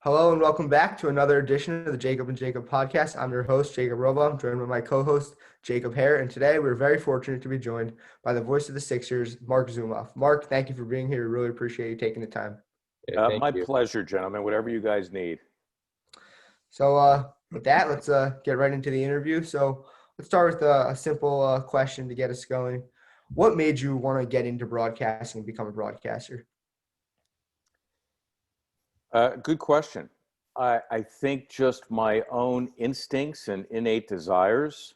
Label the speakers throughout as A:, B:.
A: Hello and welcome back to another edition of the Jacob and Jacob podcast. I'm your host, Jacob Roba. I'm joined by my co-host, Jacob Hare, and today we're very fortunate to be joined by the voice of the Sixers, Marc Zumoff. Marc, thank you for being here. We really appreciate you taking the time.
B: Yeah, thank
C: My
B: you.
C: pleasure, gentlemen. Whatever you guys need.
A: So with that, let's get right into the interview. So let's start with a simple question to get us going. What made you want to get into broadcasting and become a broadcaster?
C: Good question. I think just my own instincts and innate desires.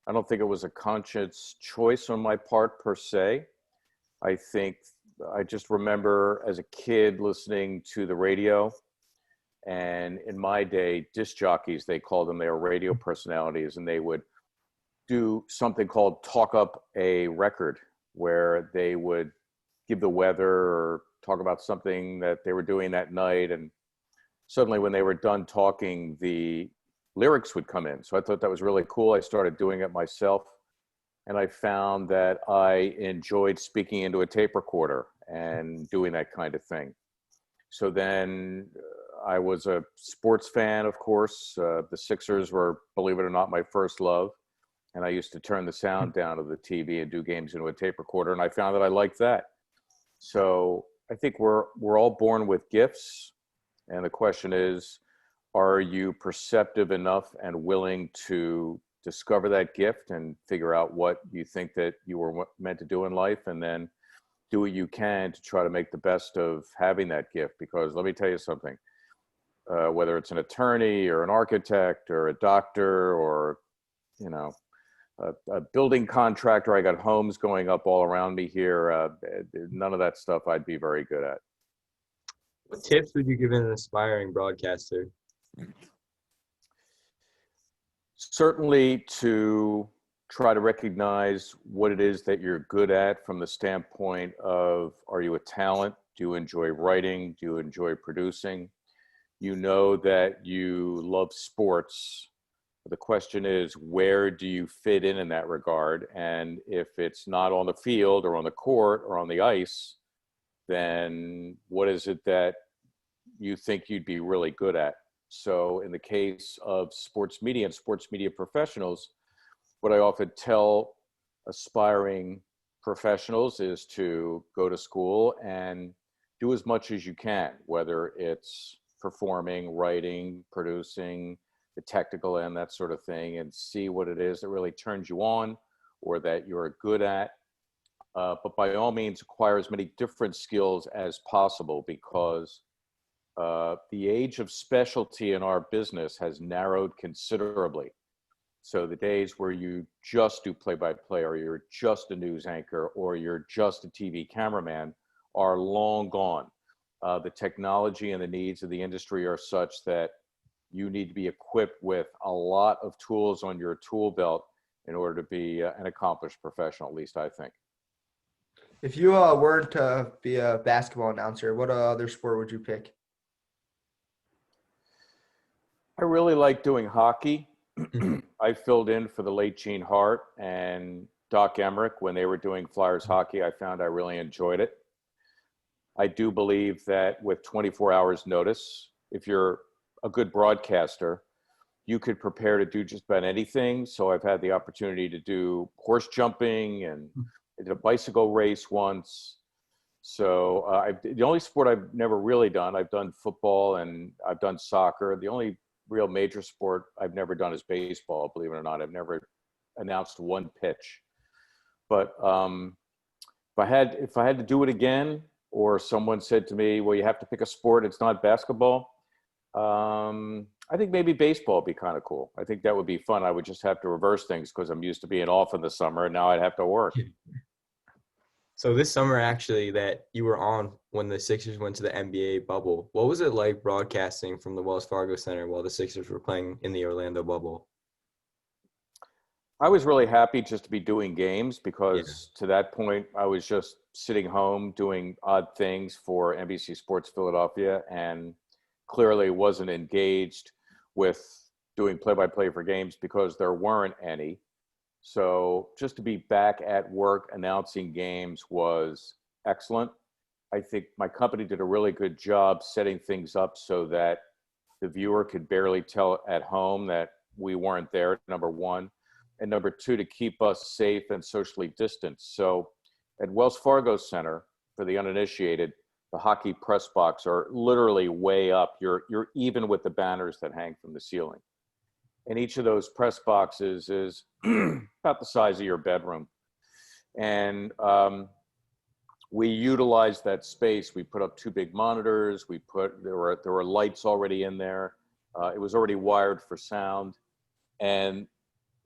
C: I don't think it was a conscious choice on my part per se. I think I just remember as a kid listening to the radio. And in my day, disc jockeys, they called them, they were radio personalities, and they would do something called talk up a record, where they would give the weather or talk about something that they were doing that night. And suddenly when they were done talking, the lyrics would come in. So I thought that was really cool. I started doing it myself. And I found that I enjoyed speaking into a tape recorder and doing that kind of thing. So then I was a sports fan, of course. The Sixers were, believe it or not, my first love. And I used to turn the sound down of the TV and do games into a tape recorder. And I found that I liked that. So I think we're all born with gifts. And the question is, are you perceptive enough and willing to discover that gift and figure out what you think that you were meant to do in life, and then do what you can to try to make the best of having that gift? Because let me tell you something, whether it's an attorney or an architect or a doctor or, you know, a building contractor, I got homes going up all around me here. None of that stuff I'd be very good at.
B: What tips would you give an aspiring broadcaster?
C: Certainly to try to recognize what it is that you're good at from the standpoint of, are you a talent? Do you enjoy writing? Do you enjoy producing? You know that you love sports. The question is, where do you fit in that regard? And if it's not on the field or on the court or on the ice, then what is it that you think you'd be really good at? So in the case of sports media and sports media professionals, what I often tell aspiring professionals is to go to school and do as much as you can, whether it's performing, writing, producing, the technical end, that sort of thing, and see what it is that really turns you on or that you're good at. But by all means, acquire as many different skills as possible, because the age of specialty in our business has narrowed considerably. So the days where you just do play-by-play, or you're just a news anchor, or you're just a TV cameraman are long gone. The technology and the needs of the industry are such that you need to be equipped with a lot of tools on your tool belt in order to be an accomplished professional, at least I think.
A: If you weren't to be a basketball announcer, what other sport would you pick?
C: I really like doing hockey. I filled in for the late Gene Hart and Doc Emmerich when they were doing Flyers hockey. I found I really enjoyed it. I do believe that with 24 hours notice, if you're a good broadcaster, you could prepare to do just about anything. So I've had the opportunity to do horse jumping, and I did a bicycle race once. So the only sport I've never really done, I've done football and I've done soccer. The only real major sport I've never done is baseball, believe it or not. I've never announced one pitch. But if I had to do it again, or someone said to me, well, you have to pick a sport, it's not basketball, I think maybe baseball would be kind of cool. I think that would be fun. I would just have to reverse things, because I'm used to being off in the summer, and now I'd have to work.
B: So this summer, actually, that you were on when the Sixers went to the NBA bubble, what was it like broadcasting from the Wells Fargo Center while the Sixers were playing in the Orlando bubble?
C: I was really happy just to be doing games, because to that point, I was just sitting home doing odd things for NBC Sports Philadelphia, and clearly wasn't engaged with doing play-by-play for games because there weren't any. So just to be back at work announcing games was excellent. I think my company did a really good job setting things up so that the viewer could barely tell at home that we weren't there, number one. And number two, to keep us safe and socially distanced. So at Wells Fargo Center, for the uninitiated, the hockey press box are literally way up. You're even with the banners that hang from the ceiling. And each of those press boxes is about the size of your bedroom. And we utilized that space. We put up 2 big monitors. There were lights already in there. It was already wired for sound. And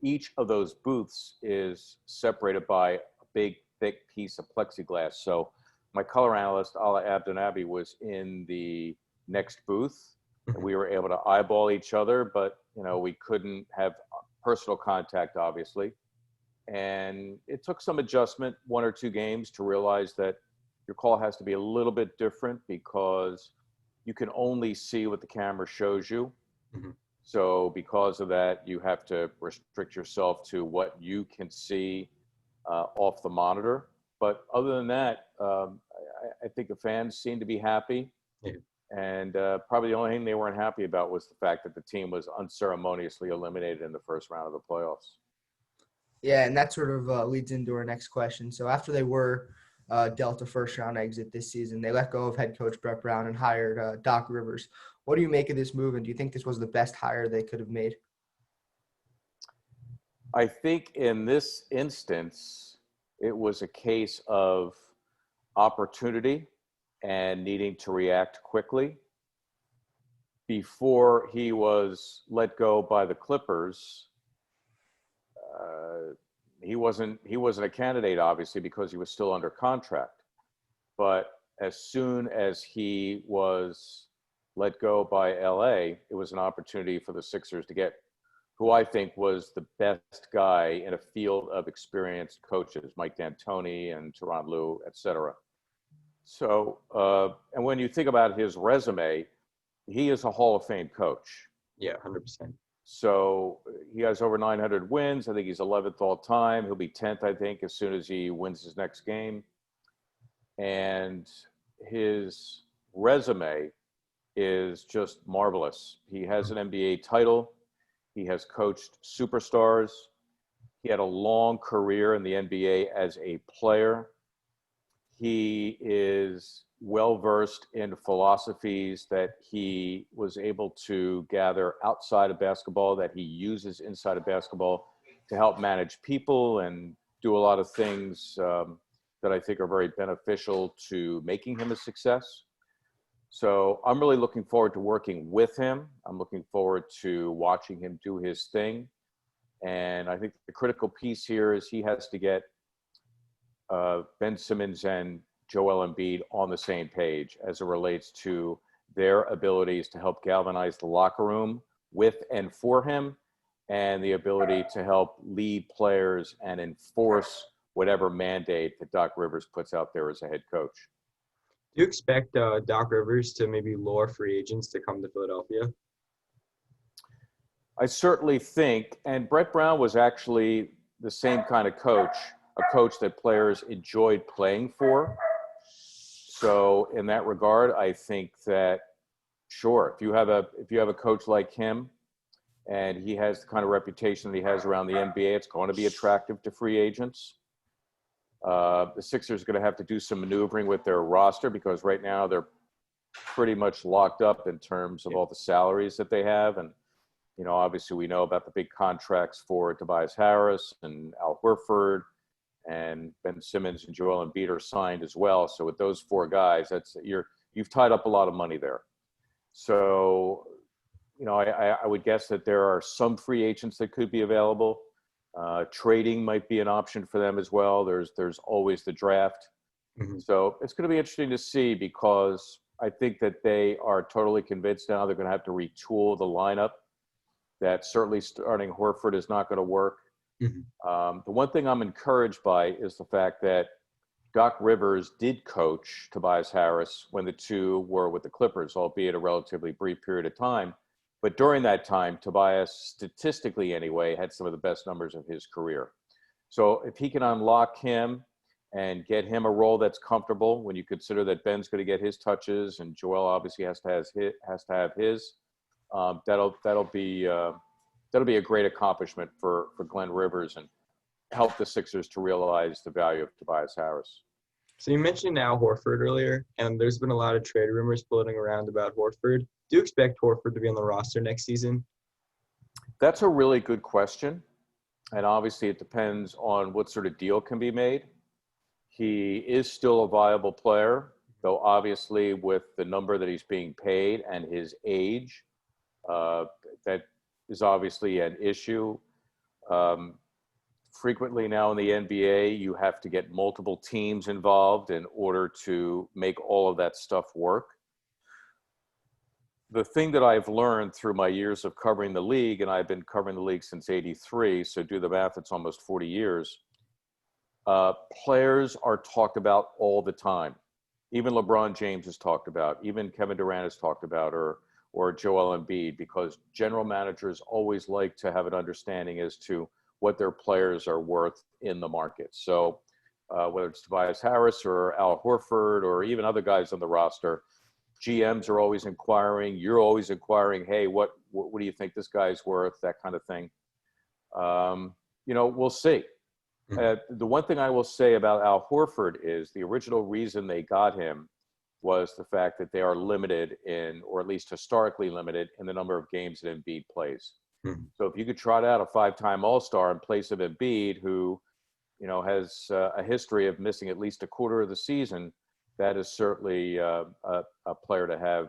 C: each of those booths is separated by a big, thick piece of plexiglass. So my color analyst, Ala Abdinabi, was in the next booth. And we were able to eyeball each other, but we couldn't have personal contact, obviously. And it took some adjustment, 1 or 2 games, to realize that your call has to be a little bit different because you can only see what the camera shows you. Mm-hmm. So because of that, you have to restrict yourself to what you can see off the monitor. But other than that, I think the fans seemed to be happy. Yeah. And probably the only thing they weren't happy about was the fact that the team was unceremoniously eliminated in the first round of the playoffs.
A: Yeah, and that sort of leads into our next question. So after they were dealt a first-round exit this season, they let go of head coach Brett Brown and hired Doc Rivers. What do you make of this move, and do you think this was the best hire they could have made?
C: I think in this instance, it was a case of opportunity and needing to react quickly. Before he was let go by the Clippers, he wasn't a candidate, obviously, because he was still under contract. But as soon as he was let go by LA, it was an opportunity for the Sixers to get who I think was the best guy in a field of experienced coaches, Mike D'Antoni and Tyronn Lue, et cetera. So, and when you think about his resume, he is a Hall of Fame coach.
B: Yeah, 100%.
C: So he has over 900 wins. I think he's 11th all time. He'll be 10th, I think, as soon as he wins his next game. And his resume is just marvelous. He has an NBA title. He has coached superstars. He had a long career in the NBA as a player. He is well-versed in philosophies that he was able to gather outside of basketball, that he uses inside of basketball to help manage people and do a lot of things that I think are very beneficial to making him a success. So I'm really looking forward to working with him. I'm looking forward to watching him do his thing. And I think the critical piece here is he has to get Ben Simmons and Joel Embiid on the same page as it relates to their abilities to help galvanize the locker room with and for him, and the ability to help lead players and enforce whatever mandate that Doc Rivers puts out there as a head coach.
B: Do you expect Doc Rivers to maybe lure free agents to come to Philadelphia?
C: I certainly think, and Brett Brown was actually the same kind of coach, a coach that players enjoyed playing for. So in that regard, I think that, sure, if you have a coach like him and he has the kind of reputation that he has around the NBA, it's going to be attractive to free agents. The Sixers are going to have to do some maneuvering with their roster because right now they're pretty much locked up in terms of all the salaries that they have. And, obviously we know about the big contracts for Tobias Harris and Al Horford, and Ben Simmons and Joel Embiid are signed as well. So with those 4 guys, you've tied up a lot of money there. So, I would guess that there are some free agents that could be available. Trading might be an option for them as well. There's always the draft. Mm-hmm. So it's going to be interesting to see, because I think that they are totally convinced now they're going to have to retool the lineup, that certainly starting Horford is not going to work. Mm-hmm. The one thing I'm encouraged by is the fact that Doc Rivers did coach Tobias Harris when the two were with the Clippers, albeit a relatively brief period of time. But during that time, Tobias, statistically anyway, had some of the best numbers of his career. So if he can unlock him and get him a role that's comfortable, when you consider that Ben's going to get his touches and Joel obviously has to have his, That'll be a great accomplishment for Glenn Rivers and help the Sixers to realize the value of Tobias Harris.
B: So you mentioned Al Horford earlier, and there's been a lot of trade rumors floating around about Horford. Do you expect Horford to be on the roster next season?
C: That's a really good question. And obviously it depends on what sort of deal can be made. He is still a viable player, though obviously with the number that he's being paid and his age, that is obviously an issue. Frequently now in the NBA, you have to get multiple teams involved in order to make all of that stuff work. The thing that I've learned through my years of covering the league, and I've been covering the league since '83, so do the math, it's almost 40 years. Players are talked about all the time. Even LeBron James is talked about, even Kevin Durant is talked about, or Joel Embiid, because general managers always like to have an understanding as to what their players are worth in the market. So whether it's Tobias Harris or Al Horford or even other guys on the roster, GMs are always inquiring. You're always inquiring, hey, what do you think this guy's worth? That kind of thing. We'll see. The one thing I will say about Al Horford is the original reason they got him was the fact that they are limited in, or at least historically limited in, the number of games that Embiid plays. So if you could trot out a 5-time All-Star in place of Embiid, who, has a history of missing at least a quarter of the season, that is certainly a player to have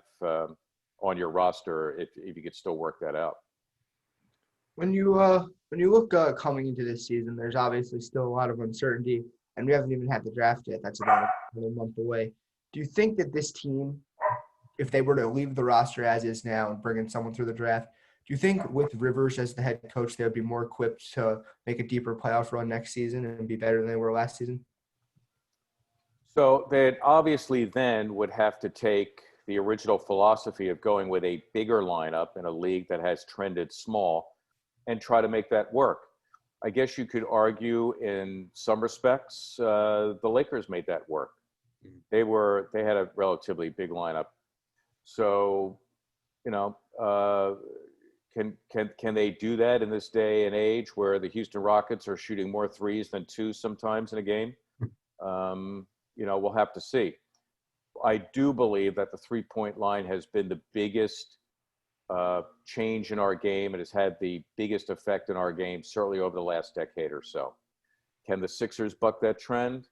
C: on your roster if you could still work that out.
A: When you look coming into this season, there's obviously still a lot of uncertainty, and we haven't even had the draft yet. That's about a month away. Do you think that this team, if they were to leave the roster as is now and bring in someone through the draft, do you think with Rivers as the head coach, they would be more equipped to make a deeper playoff run next season and be better than they were last season?
C: So they obviously then would have to take the original philosophy of going with a bigger lineup in a league that has trended small and try to make that work. I guess you could argue in some respects, the Lakers made that work. They had a relatively big lineup. So, can they do that in this day and age where the Houston Rockets are shooting more threes than twos sometimes in a game? We'll have to see. I do believe that the three-point line has been the biggest change in our game. It has had the biggest effect in our game, certainly over the last decade or so. Can the Sixers buck that trend?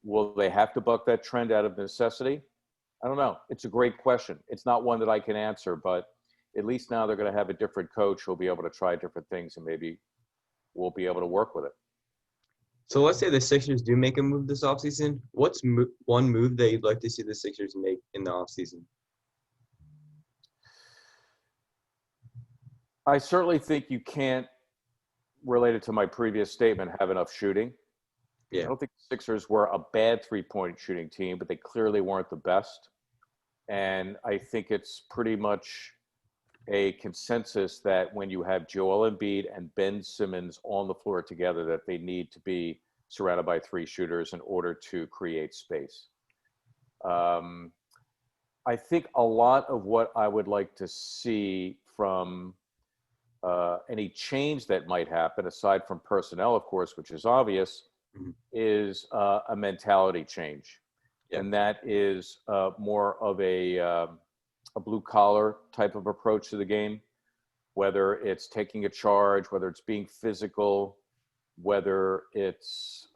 C: Will they have to buck that trend out of necessity? I don't know. It's a great question. It's not one that I can answer, but at least now they're going to have a different coach who'll be able to try different things, and maybe we'll be able to work with it.
B: So let's say the Sixers do make a move this offseason. What's one move that you'd like to see the Sixers make in the offseason?
C: I certainly think you can't, related to my previous statement, have enough shooting.
B: Yeah.
C: I don't think the Sixers were a bad three-point shooting team, but they clearly weren't the best. And I think it's pretty much a consensus that when you have Joel Embiid and Ben Simmons on the floor together, that they need to be surrounded by three shooters in order to create space. I think a lot of what I would like to see from any change that might happen, aside from personnel, of course, which is obvious, is a mentality change.
B: Yeah.
C: And that is more of a blue-collar type of approach to the game, whether it's taking a charge, whether it's being physical, whether it's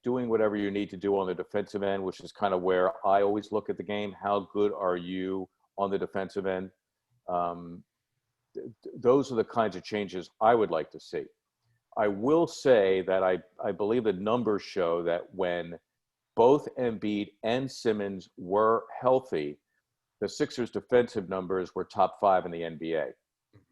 C: doing whatever you need to do on the defensive end, which is kind of where I always look at the game. How good are you on the defensive end? Those are the kinds of changes I would like to see. I will say that I believe the numbers show that when both Embiid and Simmons were healthy, the Sixers' defensive numbers were top 5 in the NBA.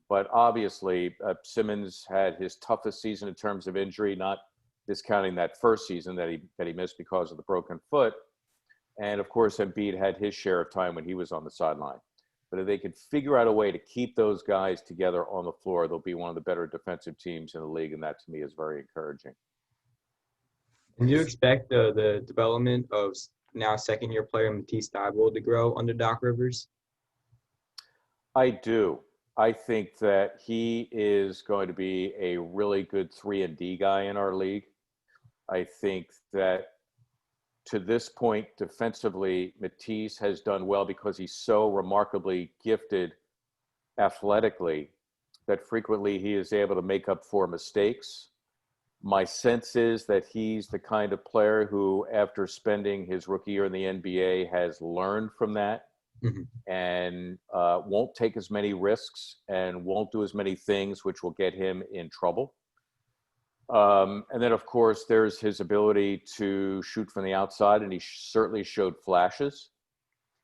C: But obviously, Simmons had his toughest season in terms of injury, not discounting that first season that he missed because of the broken foot. And of course, Embiid had his share of time when he was on the sideline. But if they could figure out a way to keep those guys together on the floor, they'll be one of the better defensive teams in the league, and that to me is very encouraging.
B: And do you expect the development of now second-year player Matisse Thybulle to grow under Doc Rivers?
C: I do. I think that he is going to be a really good 3-and-D guy in our league. I think that to this point, defensively, Matisse has done well because he's so remarkably gifted athletically that frequently he is able to make up for mistakes. My sense is that he's the kind of player who, after spending his rookie year in the NBA, has learned from that and won't take as many risks and won't do as many things which will get him in trouble. And then, of course, there's his ability to shoot from the outside, and he certainly showed flashes.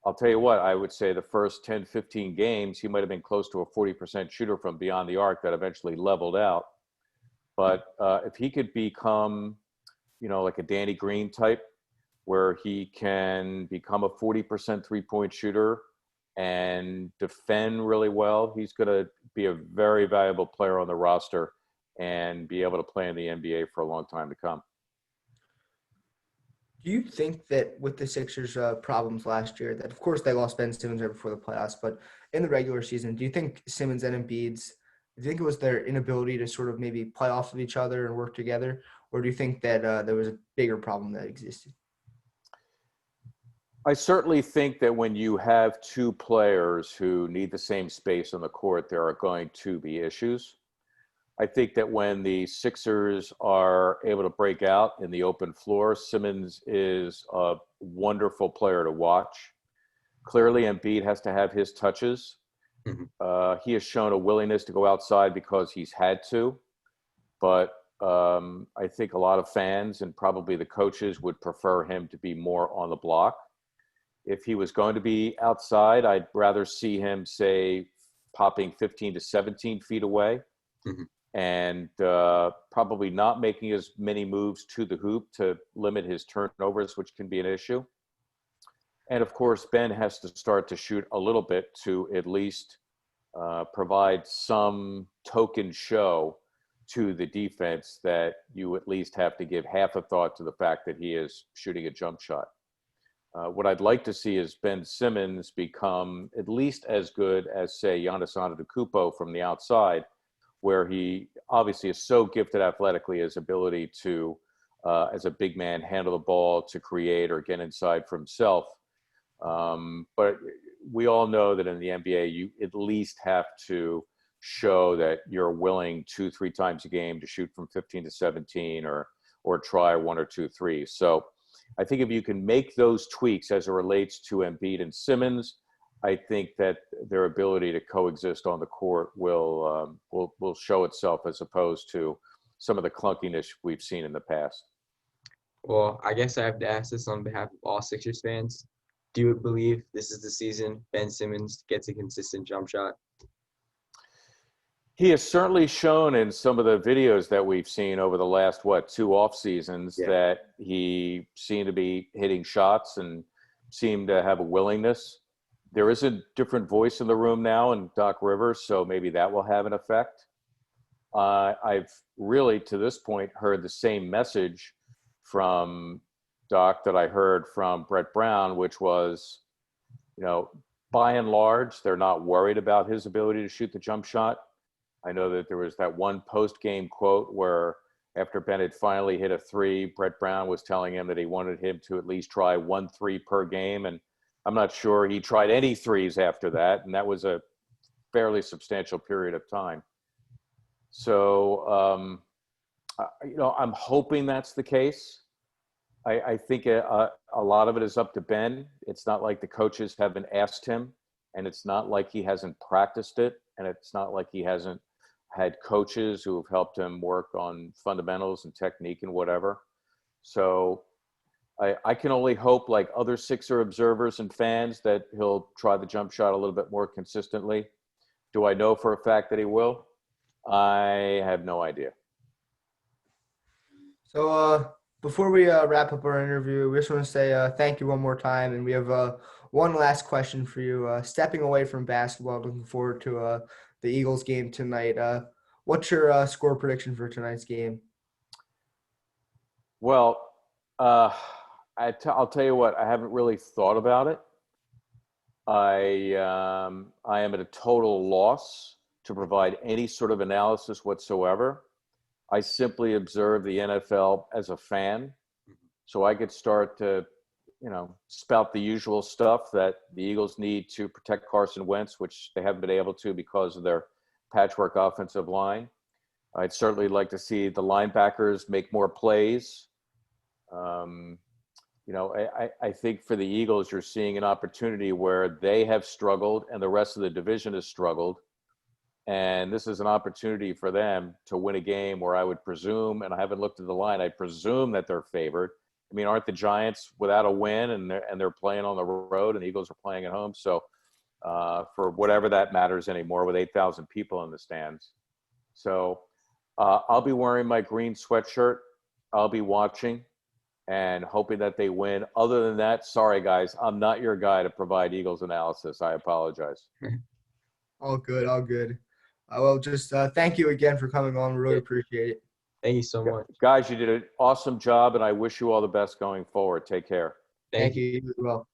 C: I'll tell you what, I would say the first 10, 15 games, he might have been close to a 40% shooter from beyond the arc that eventually leveled out. But if he could become, like a Danny Green type, where he can become a 40% three-point shooter and defend really well, he's going to be a very valuable player on the roster and be able to play in the NBA for a long time to come.
A: Do you think that with the Sixers' problems last year, that of course they lost Ben Simmons right before the playoffs, but in the regular season, do you think Simmons and Embiid's, do you think it was their inability to sort of maybe play off of each other and work together, or do you think that there was a bigger problem that existed?
C: I certainly think that when you have two players who need the same space on the court, there are going to be issues. I think that when the Sixers are able to break out in the open floor, Simmons is a wonderful player to watch. Clearly, Embiid has to have his touches. He has shown a willingness to go outside because he's had to. But I think a lot of fans and probably the coaches would prefer him to be more on the block. If he was going to be outside, I'd rather see him, say, popping 15 to 17 feet away. And probably not making as many moves to the hoop to limit his turnovers, which can be an issue. And of course, Ben has to start to shoot a little bit to at least provide some token show to the defense that you at least have to give half a thought to the fact that he is shooting a jump shot. What I'd like to see is Ben Simmons become at least as good as, say, Giannis Antetokounmpo from the outside, where he obviously is so gifted athletically, his ability to, as a big man, handle the ball to create or get inside for himself. But we all know that in the NBA, you at least have to show that you're willing 2-3 times a game to shoot from 15 to 17 or try 1 or 2 threes. So I think if you can make those tweaks as it relates to Embiid and Simmons, I think that their ability to coexist on the court will show itself as opposed to some of the clunkiness we've seen in the past.
B: Well, I guess I have to ask this on behalf of all Sixers fans. Do you believe this is the season Ben Simmons gets a consistent jump shot?
C: He has certainly shown in some of the videos that we've seen over the last, 2 off seasons that he seemed to be hitting shots and seemed to have a willingness. There is a different voice in the room now in Doc Rivers, so maybe that will have an effect. I've really, to this point, heard the same message from Doc that I heard from Brett Brown, which was, by and large, they're not worried about his ability to shoot the jump shot. I know that there was that one post-game quote where after Ben had finally hit a 3, Brett Brown was telling him that he wanted him to at least try 1 3 per game. And I'm not sure he tried any threes after that. And that was a fairly substantial period of time. So, I'm hoping that's the case. I think a lot of it is up to Ben. It's not like the coaches haven't asked him, and it's not like he hasn't practiced it, and it's not like he hasn't had coaches who have helped him work on fundamentals and technique and whatever. So I can only hope, like other Sixer observers and fans, that he'll try the jump shot a little bit more consistently. Do I know for a fact that he will? I have no idea.
A: So before we wrap up our interview, we just want to say thank you one more time. And we have one last question for you. Stepping away from basketball, looking forward to the Eagles game tonight. What's your score prediction for tonight's game?
C: Well, I'll tell you what, I haven't really thought about it. I am at a total loss to provide any sort of analysis whatsoever. I simply observe the NFL as a fan, so I could start to, spout the usual stuff that the Eagles need to protect Carson Wentz, which they haven't been able to because of their patchwork offensive line. I'd certainly like to see the linebackers make more plays. I think for the Eagles, you're seeing an opportunity where they have struggled and the rest of the division has struggled. And this is an opportunity for them to win a game where I would presume, and I haven't looked at the line, I presume that they're favored. I mean, aren't the Giants without a win and they're playing on the road and the Eagles are playing at home? So for whatever that matters anymore with 8,000 people in the stands. So I'll be wearing my green sweatshirt. I'll be watching and hoping that they win. Other than that, sorry, guys, I'm not your guy to provide Eagles analysis. I apologize.
A: All good, all good. Well, just thank you again for coming on. We really appreciate it.
B: Thank you so much.
C: Guys, you did an awesome job, and I wish you all the best going forward. Take care.
A: Thank you as well.